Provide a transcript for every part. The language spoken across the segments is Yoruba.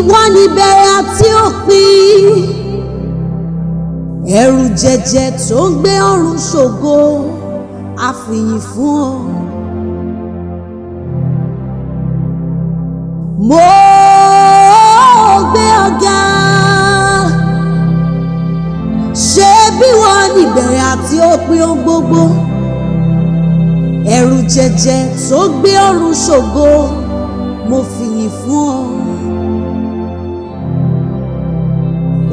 ìwọ níbẹ̀rẹ̀ àti òpin, ẹ̀rù jẹ̀jẹ̀ tó ń gbé ọ̀run ṣògo, a fìyìn fún ọ. Mo gbé ọ̀gá, ṣé bí wọ́n níbẹ̀rẹ̀ àti òpin ohun gbogbo, ẹ̀rù jẹ̀jẹ̀ tó gbé ọ̀run ṣògo, mo fìyìn fún ọ.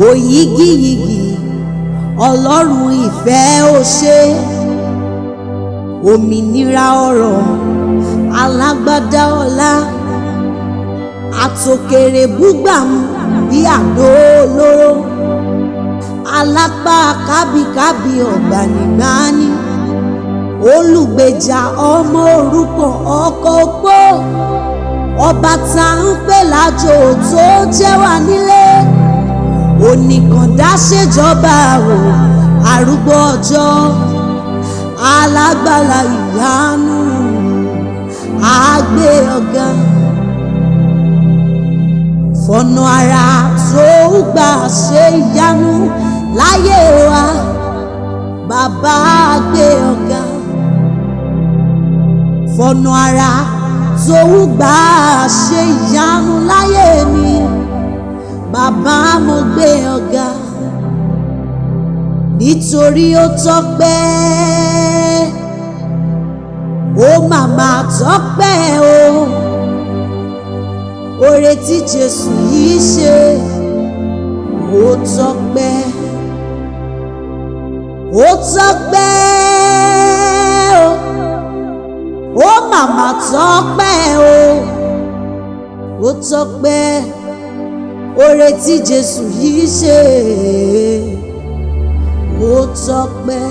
Òyígíyigì Ọlọ́run ìfẹ́ ò ṣe, òmìnira ọ̀rọ̀ alágbádá ọlá, àtòkèrè búgbàmù bí àdó olóró, alápá kábíkábí ọ̀gbànígbàní, olùgbèjà ọmọ òrukàn ọkọ opó, ọba tá ń pè lájò tó jẹ́ wà nílé, oníkàndá ṣèjọba o, arúgbó ọjọ́, alágbára ìyanu, àgbé ọ̀gá. Fọ̀nà àrà tó gbà ṣe ìyanu láyé wa, bàbá àgbé ọ̀gá. Fọ̀nà àrà tó gbà ṣe ìyanu láyé mi, bàbá mo gbé ọ̀gá. Nítorí ó tọ́pẹ́, ó màmá tọ́pẹ́ o, oore tí Jésù yìí ṣe, ó tọ́pẹ́, ó tọ́pẹ́ o, ó màmá tọ́pẹ́ o, ó tọ́pẹ́, oore tí Jésù yìí ṣe, ó tọ́pẹ́.